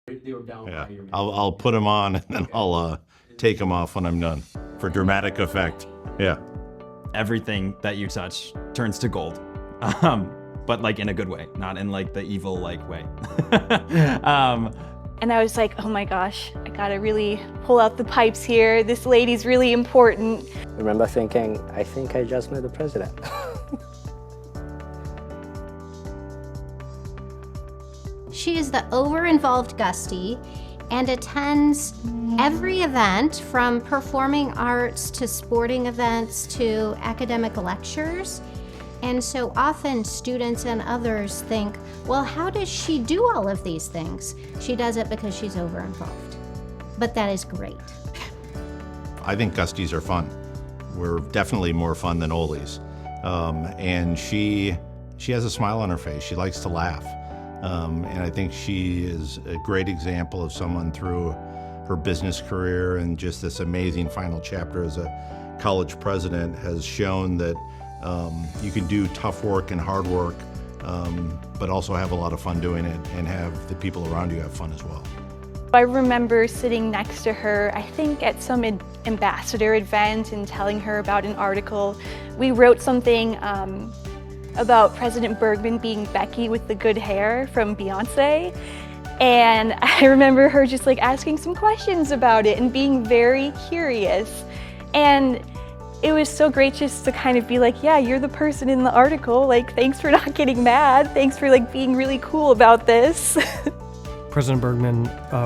They were down Yeah, by your I'll put them on and then I'll take them off when I'm done for dramatic effect. Yeah. Everything that you touch turns to gold, but like in a good way, not in like the evil like way. And I was like, oh my gosh, I gotta really pull out the pipes here. This lady's really important. I remember thinking, I think I just met the president. She is the over-involved Gustie and attends every event from performing arts to sporting events to academic lectures. And so often students and others think, well, how does she do all of these things? She does it because she's over-involved. But that is great. I think Gusties are fun. We're definitely more fun than Olies. And she has a smile on her face. She likes to laugh. And I think she is a great example of someone through her business career and just this amazing final chapter as a college president has shown that you can do tough work and hard work, but also have a lot of fun doing it and have the people around you have fun as well. I remember sitting next to her, I think at some ambassador event, and telling her about an article. We wrote something about President Bergman being Becky with the good hair from Beyonce. And I remember her just like asking some questions about it and being very curious. And it was so great just to kind of be like, yeah, you're the person in the article. Like, thanks for not getting mad. Thanks for like being really cool about this. President Bergman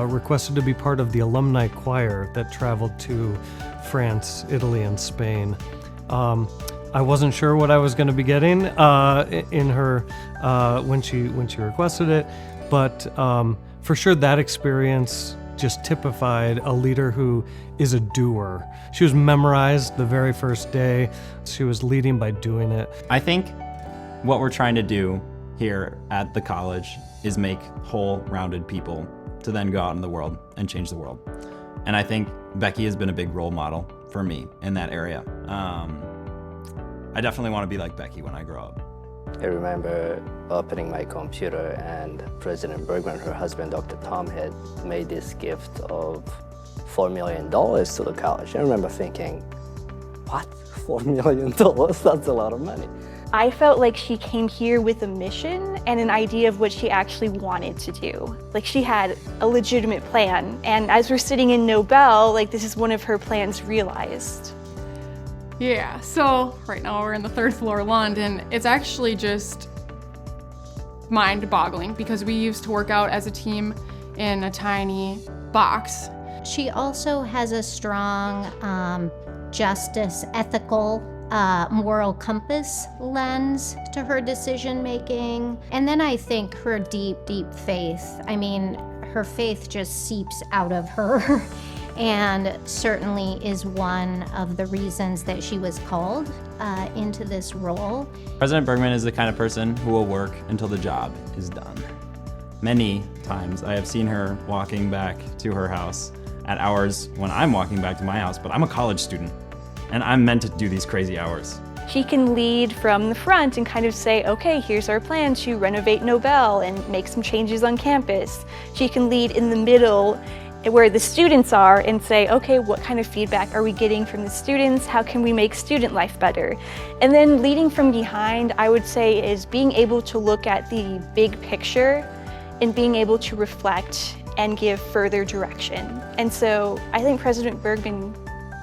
requested to be part of the alumni choir that traveled to France, Italy, and Spain. I wasn't sure what I was going to be getting in her when she requested it, but for sure that experience just typified a leader who is a doer. She was memorized the very first day. She was leading by doing it. I think what we're trying to do here at the college is make whole, rounded people to then go out in the world and change the world. And I think Becky has been a big role model for me in that area. I definitely want to be like Becky when I grow up. I remember opening my computer and President Bergman, her husband, Dr. Tom, had made this gift of $4 million to the college. I remember thinking, what? $4 million? That's a lot of money. I felt like she came here with a mission and an idea of what she actually wanted to do. Like, she had a legitimate plan. And as we're sitting in Nobel, like, this is one of her plans realized. Yeah, so right now we're in the 3rd floor London. It's actually just mind-boggling because we used to work out as a team in a tiny box. She also has a strong justice, ethical, moral compass lens to her decision making. And then I think her deep, deep faith. I mean, her faith just seeps out of her. And certainly is one of the reasons that she was called into this role. President Bergman is the kind of person who will work until the job is done. Many times I have seen her walking back to her house at hours when I'm walking back to my house, but I'm a college student and I'm meant to do these crazy hours. She can lead from the front and kind of say, okay, here's our plan to renovate Nobel and make some changes on campus. She can lead in the middle where the students are and say, okay, what kind of feedback are we getting from the students? How can we make student life better? And then leading from behind, I would say, is being able to look at the big picture and being able to reflect and give further direction. And so I think President Bergman,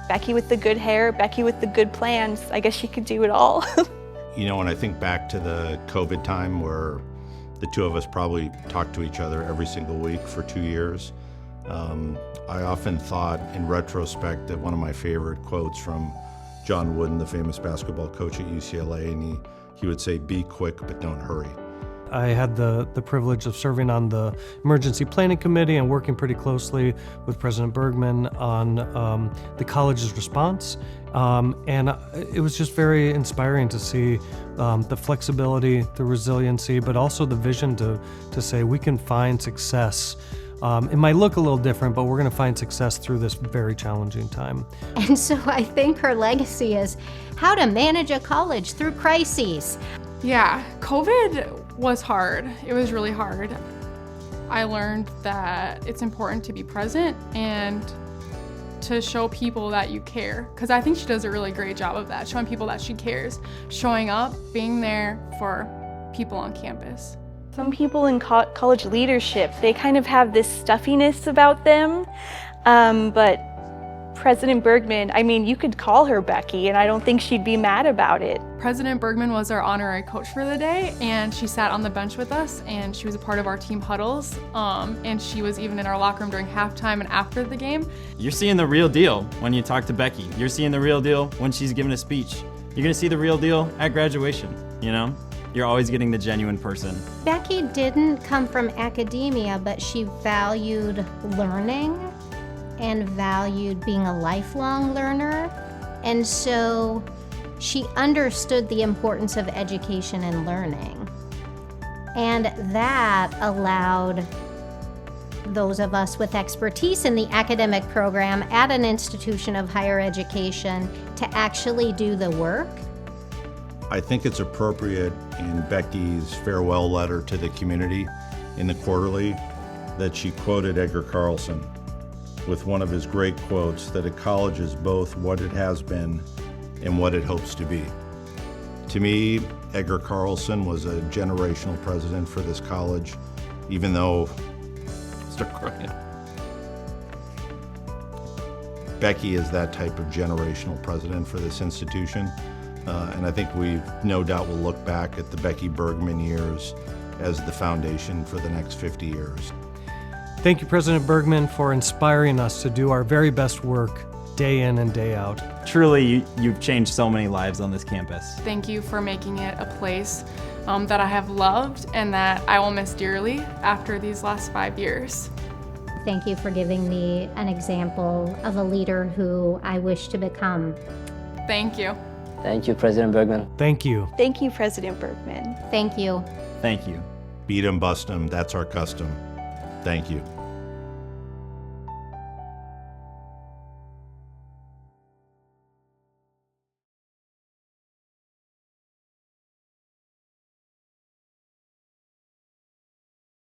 Becky with the good hair, Becky with the good plans, I guess she could do it all. You know, when I think back to the COVID time where the two of us probably talked to each other every single week for 2 years, I often thought in retrospect that one of my favorite quotes from John Wooden, the famous basketball coach at UCLA, and he would say, be quick, but don't hurry. I had the privilege of serving on the Emergency Planning Committee and working pretty closely with President Bergman on the college's response. And it was just very inspiring to see the flexibility, the resiliency, but also the vision to say we can find success. It might look a little different, but we're going to find success through this very challenging time. And so I think her legacy is how to manage a college through crises. Yeah, COVID was hard. It was really hard. I learned that it's important to be present and to show people that you care. Because I think she does a really great job of that, showing people that she cares, showing up, being there for people on campus. Some people in college leadership, they kind of have this stuffiness about them, but President Bergman, I mean, you could call her Becky, and I don't think she'd be mad about it. President Bergman was our honorary coach for the day, and she sat on the bench with us, and she was a part of our team huddles, and she was even in our locker room during halftime and after the game. You're seeing the real deal when you talk to Becky. You're seeing the real deal when she's giving a speech. You're gonna see the real deal at graduation, you know? You're always getting the genuine person. Becky didn't come from academia, but she valued learning and valued being a lifelong learner. And so she understood the importance of education and learning. And that allowed those of us with expertise in the academic program at an institution of higher education to actually do the work. I think it's appropriate in Becky's farewell letter to the community in the quarterly that she quoted Edgar Carlson with one of his great quotes, that a college is both what it has been and what it hopes to be. To me, Edgar Carlson was a generational president for this college, even though, start crying. Becky is that type of generational president for this institution. And I think we no doubt will look back at the Becky Bergman years as the foundation for the next 50 years. Thank you, President Bergman, for inspiring us to do our very best work day in and day out. Truly, you've changed so many lives on this campus. Thank you for making it a place that I have loved and that I will miss dearly after these last 5 years. Thank you for giving me an example of a leader who I wish to become. Thank you. Thank you, President Bergman. Thank you. Thank you, President Bergman. Thank you. Thank you. Beat 'em, bust 'em, that's our custom. Thank you.